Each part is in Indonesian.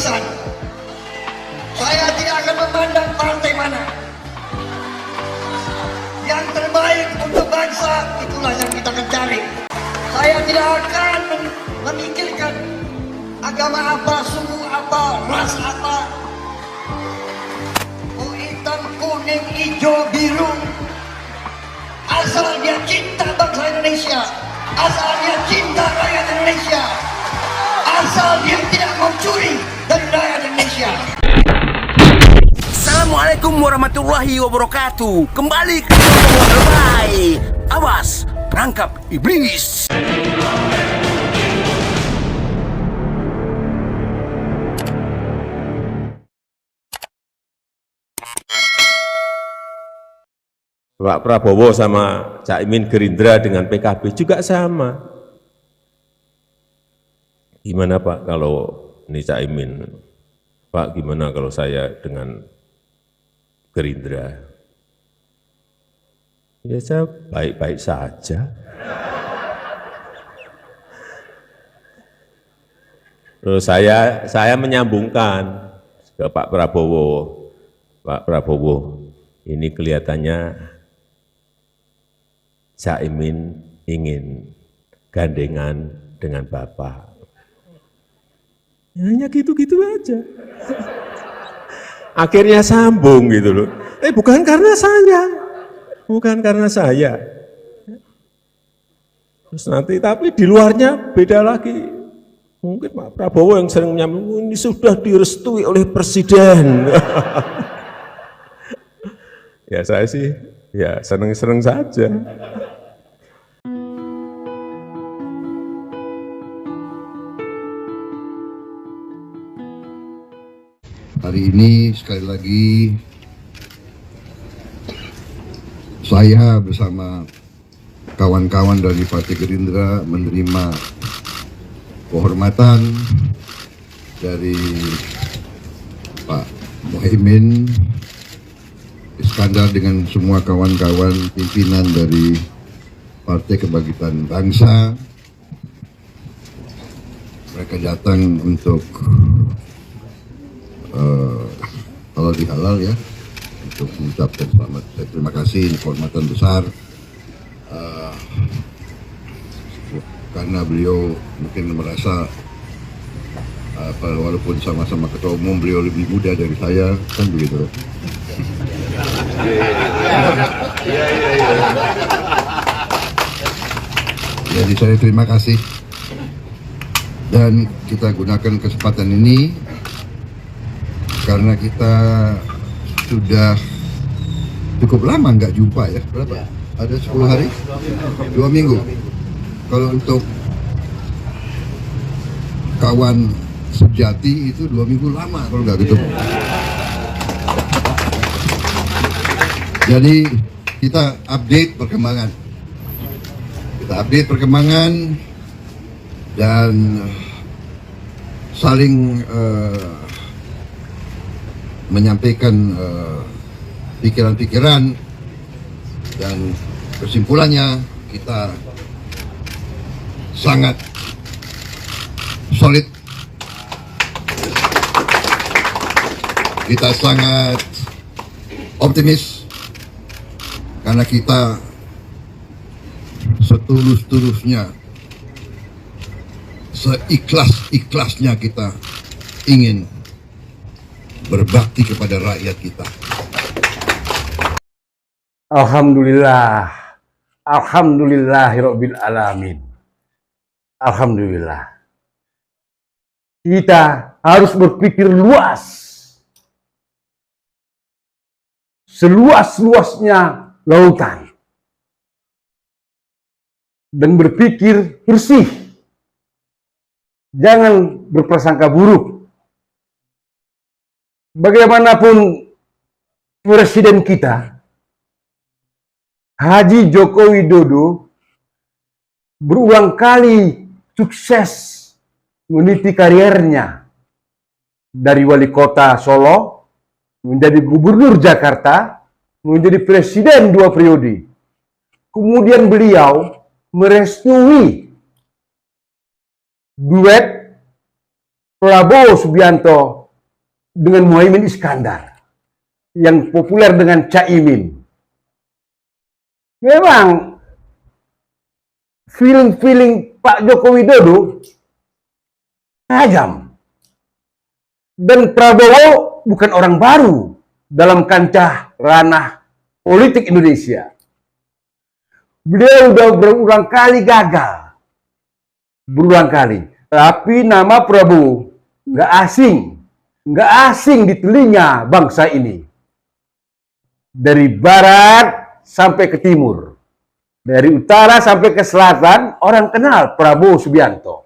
barisan. Saya tidak akan memandang partai mana. Yang terbaik untuk bangsa, itulah yang kita akan cari. Saya tidak akan memikirkan agama apa, suku apa, ras apa. Mau hitam, kuning, hijau, biru. Asal dia cinta bangsa Indonesia. Asal dia cinta rakyat Indonesia. Asal dia tidak mau curi dari rakyat Indonesia. Assalamualaikum warahmatullahi wabarakatuh. Kembali ke lebay. Awas, perangkap iblis. Pak Prabowo sama Caimin Gerindra dengan PKB juga sama. Gimana Pak kalau ini Caimin? Pak gimana kalau saya dengan Gerindra? Ya saya baik-baik saja. Terus saya menyambungkan ke Pak Prabowo. Pak Prabowo, ini kelihatannya Caimin ingin gandengan dengan Bapak. Hanya gitu-gitu aja. Akhirnya sambung gitu loh. Bukan karena saya. Bukan karena saya. Terus nanti, tapi di luarnya beda lagi. Mungkin Pak Prabowo yang sering menyambung, ini sudah direstui oleh Presiden. Ya saya sih, ya seneng-seneng saja. Hari ini sekali lagi saya bersama kawan-kawan dari Partai Gerindra menerima kehormatan dari Pak Muhaimin Iskandar dengan semua kawan-kawan pimpinan dari Partai Kebangkitan Bangsa. Mereka datang untuk halal bihalal ya, untuk mengucapkan selamat. Terima kasih, kehormatan besar karena beliau mungkin merasa walaupun sama-sama ketua umum, beliau lebih muda dari saya, kan begitu. Jadi saya terima kasih, dan kita gunakan kesempatan ini karena kita sudah cukup lama nggak jumpa ya. Berapa? Ada 10 hari? 2 minggu. Kalau untuk kawan sejati itu 2 minggu lama kalau nggak gitu. Jadi kita update perkembangan. Kita update perkembangan dan saling menyampaikan pikiran-pikiran, dan kesimpulannya kita sangat solid, kita sangat optimis karena kita setulus-tulusnya, seikhlas-ikhlasnya kita ingin berbakti kepada rakyat kita. Alhamdulillah, alhamdulillahirabbil alamin. Alhamdulillah. Kita harus berpikir luas, seluas-luasnya lautan, dan berpikir bersih. Jangan berprasangka buruk. Bagaimanapun presiden kita, Haji Joko Widodo, berulang kali sukses meniti karirnya dari wali kota Solo, menjadi gubernur Jakarta, menjadi presiden 2 periode. Kemudian beliau merestui duet Prabowo Subianto dengan Muhaimin Iskandar yang populer dengan Caimin. Memang feeling Pak Joko Widodo tajam. Dan Prabowo bukan orang baru dalam kancah ranah politik Indonesia. Beliau sudah berulang kali gagal. Berulang kali. Tapi nama Prabowo nggak asing di telinga bangsa ini. Dari barat sampai ke timur, dari utara sampai ke selatan, orang kenal Prabowo Subianto.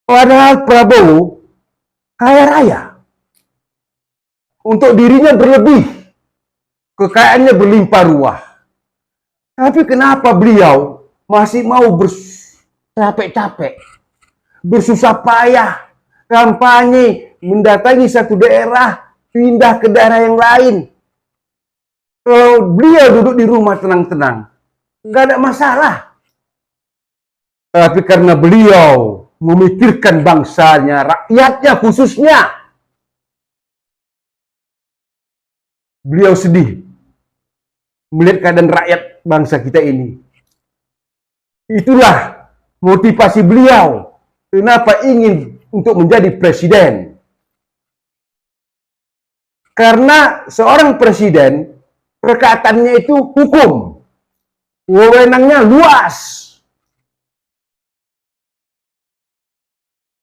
Padahal Prabowo kaya raya. Untuk dirinya berlebih, kekayaannya berlimpah ruah. Tapi kenapa beliau masih mau capek-capek, bersusah payah, kampanye, mendatangi satu daerah, pindah ke daerah yang lain. Kalau beliau duduk di rumah tenang-tenang, nggak ada masalah. Tapi karena beliau memikirkan bangsanya, rakyatnya khususnya, beliau sedih melihat keadaan rakyat bangsa kita ini. Itulah motivasi beliau kenapa ingin untuk menjadi presiden. Karena seorang presiden perkataannya itu hukum, wewenangnya luas.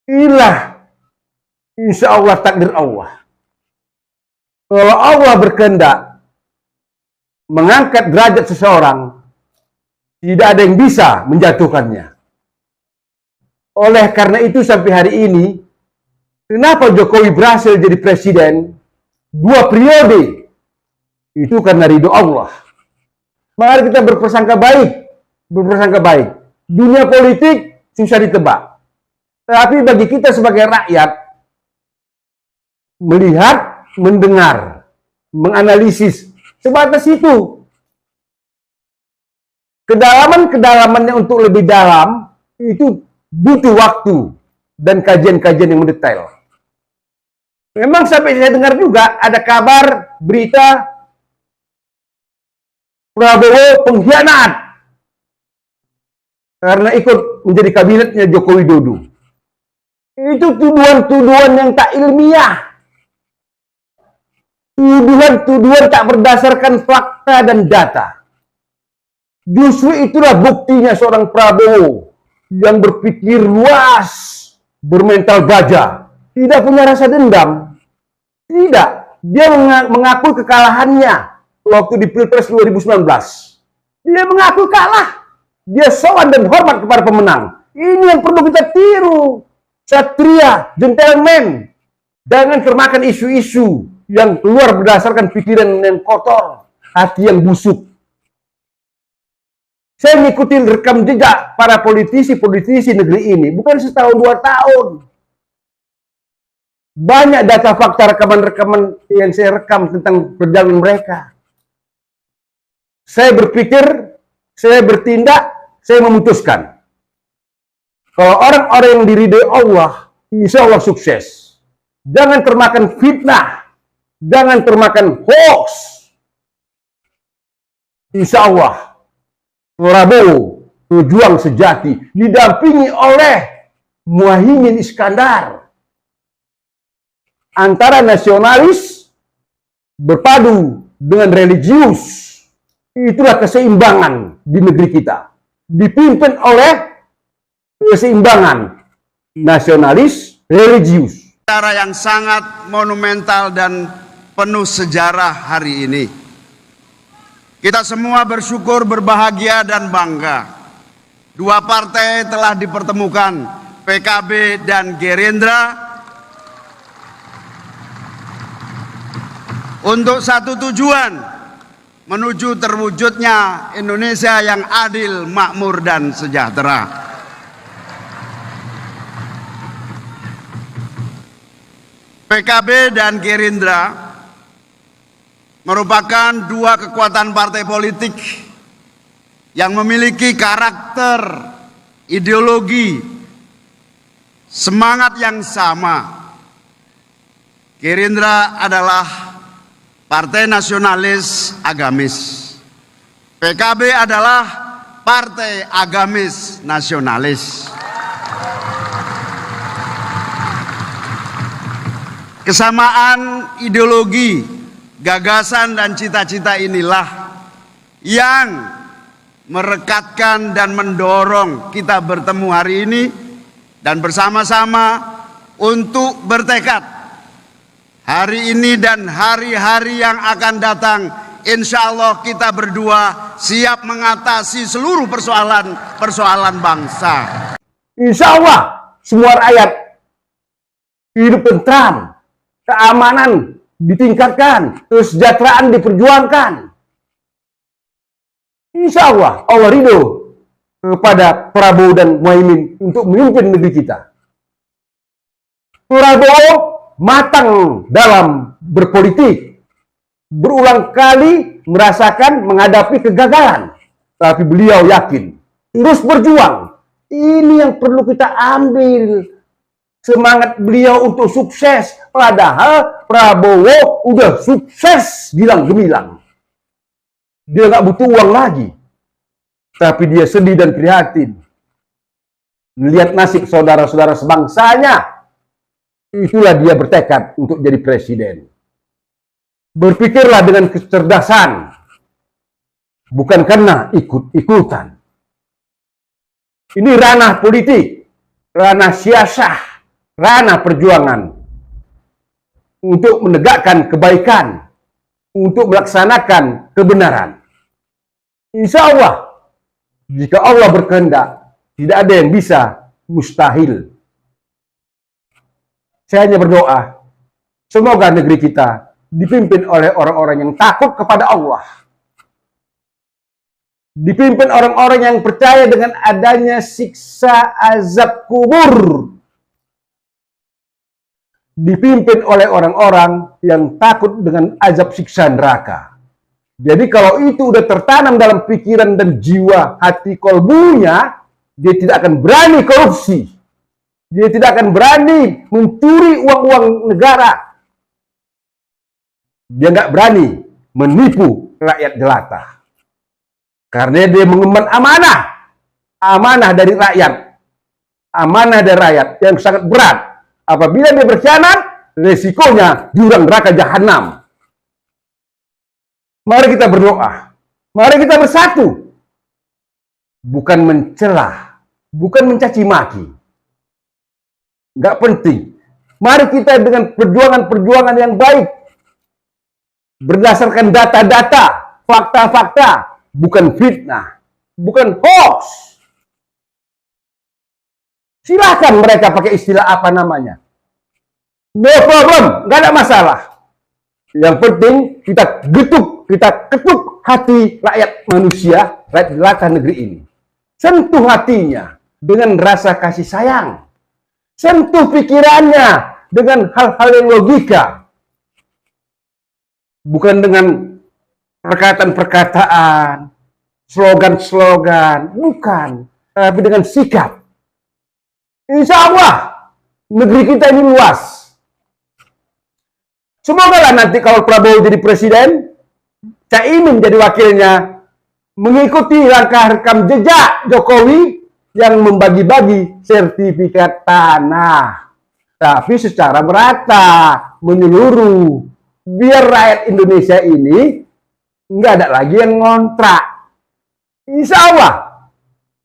Inilah insya Allah takdir Allah. Kalau Allah berkehendak mengangkat derajat seseorang, tidak ada yang bisa menjatuhkannya. Oleh karena itu sampai hari ini, kenapa Jokowi berhasil jadi presiden 2 periode? Itu karena ridho Allah. Mari kita berprasangka baik. Dunia politik susah ditebak. Tapi bagi kita sebagai rakyat, melihat, mendengar, menganalisis, sebatas itu. Kedalamannya untuk lebih dalam, itu butuh waktu dan kajian-kajian yang mendetail. Memang sampai saya dengar juga ada kabar, berita, Prabowo pengkhianat karena ikut menjadi kabinetnya Joko Widodo. Itu tuduhan-tuduhan yang tak ilmiah. Tuduhan-tuduhan tak berdasarkan fakta dan data. Justru itulah buktinya seorang Prabowo yang berpikir luas, bermental baja, tidak punya rasa dendam. Tidak, dia mengaku kekalahannya. Waktu di Pilpres 2019, dia mengaku kalah. Dia sowan dan hormat kepada pemenang. Ini yang perlu kita tiru. Satria, gentleman. Jangan termakan isu-isu yang keluar berdasarkan pikiran yang kotor, hati yang busuk. Saya mengikuti rekam jejak para politisi negeri ini, bukan setahun 2 tahun. Banyak data fakta rekaman-rekaman yang saya rekam tentang perjalanan mereka. Saya berpikir, saya bertindak, saya memutuskan. Kalau orang-orang yang diridhoi Allah, insya Allah sukses. Jangan termakan fitnah, jangan termakan hoax. Insya Allah, Prabowo, pejuang sejati, didampingi oleh Muhaimin Iskandar. Antara nasionalis berpadu dengan religius. Itulah keseimbangan di negeri kita. Dipimpin oleh keseimbangan nasionalis religius. Acara yang sangat monumental dan penuh sejarah hari ini. Kita semua bersyukur, berbahagia dan bangga. 2 partai telah dipertemukan, PKB dan Gerindra, untuk satu tujuan, menuju terwujudnya Indonesia yang adil, makmur, dan sejahtera. PKB dan Gerindra merupakan 2 kekuatan partai politik yang memiliki karakter, ideologi, semangat yang sama. Gerindra adalah partai nasionalis agamis. PKB adalah partai agamis nasionalis. Kesamaan ideologi, gagasan, dan cita-cita inilah yang merekatkan dan mendorong kita bertemu hari ini dan bersama-sama untuk bertekad hari ini dan hari-hari yang akan datang, insya Allah kita berdua siap mengatasi seluruh persoalan bangsa. Insya Allah semua rakyat hidup tentram, keamanan ditingkatkan, kesejahteraan diperjuangkan. Insya Allah, Allah ridho kepada Prabowo dan Muhaimin untuk memimpin negeri kita. Prabowo matang dalam berpolitik, berulang kali merasakan menghadapi kegagalan, tapi beliau yakin terus berjuang. Ini yang perlu kita ambil, semangat beliau untuk sukses. Padahal Prabowo udah sukses gilang-gemilang. Dia nggak butuh uang lagi, tapi dia sedih dan prihatin melihat nasib saudara-saudara sebangsanya. Itulah dia bertekad untuk jadi presiden. Berpikirlah dengan kecerdasan, bukan karena ikut-ikutan. Ini ranah politik, ranah siasah, ranah perjuangan untuk menegakkan kebaikan, untuk melaksanakan kebenaran. Insya Allah, jika Allah berkehendak, tidak ada yang bisa mustahil. Saya hanya berdoa, semoga negeri kita dipimpin oleh orang-orang yang takut kepada Allah. Dipimpin orang-orang yang percaya dengan adanya siksa azab kubur. Dipimpin oleh orang-orang yang takut dengan azab siksa neraka. Jadi kalau itu udah tertanam dalam pikiran dan jiwa hati kolbunya, dia tidak akan berani korupsi. Dia tidak akan berani mencuri uang-uang negara. Dia nggak berani menipu rakyat jelata. Karena dia mengemban amanah. Amanah dari rakyat. Amanah dari rakyat yang sangat berat. Apabila dia berkhianat, resikonya jurang neraka jahanam. Mari kita berdoa. Mari kita bersatu. Bukan mencela, bukan mencaci maki. Nggak penting. Mari kita dengan perjuangan-perjuangan yang baik. Berdasarkan data-data, fakta-fakta. Bukan fitnah, bukan hoax. Silakan mereka pakai istilah apa namanya. No problem, nggak ada masalah. Yang penting kita ketuk hati rakyat manusia, rakyat jelata negeri ini. Sentuh hatinya dengan rasa kasih sayang. Sentuh pikirannya dengan hal-hal yang logika. Bukan dengan perkataan-perkataan, slogan-slogan, bukan. Tapi dengan sikap. Insya Allah, negeri kita ini luas. Semoga lah nanti kalau Prabowo jadi presiden, Caimin jadi wakilnya, mengikuti langkah rekam jejak Jokowi yang membagi-bagi sertifikat tanah. Tapi secara merata, menyeluruh. Biar rakyat Indonesia ini nggak ada lagi yang ngontrak. Insya Allah,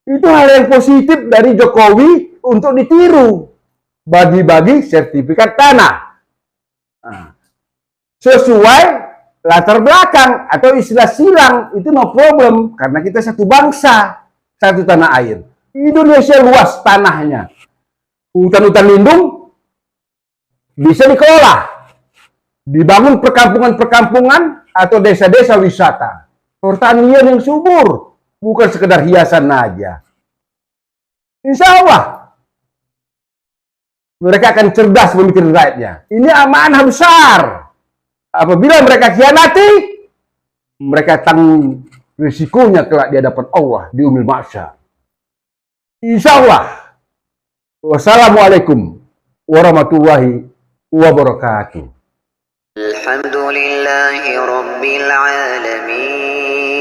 itu hal yang positif dari Jokowi untuk ditiru. Bagi-bagi sertifikat tanah. Nah, sesuai latar belakang atau istilah silang, itu no problem. Karena kita satu bangsa, satu tanah air. Indonesia luas tanahnya. Hutan-hutan lindung bisa dikelola. Dibangun perkampungan-perkampungan atau desa-desa wisata. Pertanian yang subur, bukan sekedar hiasan aja. Insya Allah, mereka akan cerdas memikirkan rakyatnya. Ini amanah besar. Apabila mereka khianati, mereka tanggung risikonya kelak di hadapan Allah di yaumil mahsyar. Insya Allah, Wassalamualaikum warahmatullahi wabarakatuh. الحمد لله رب العالمين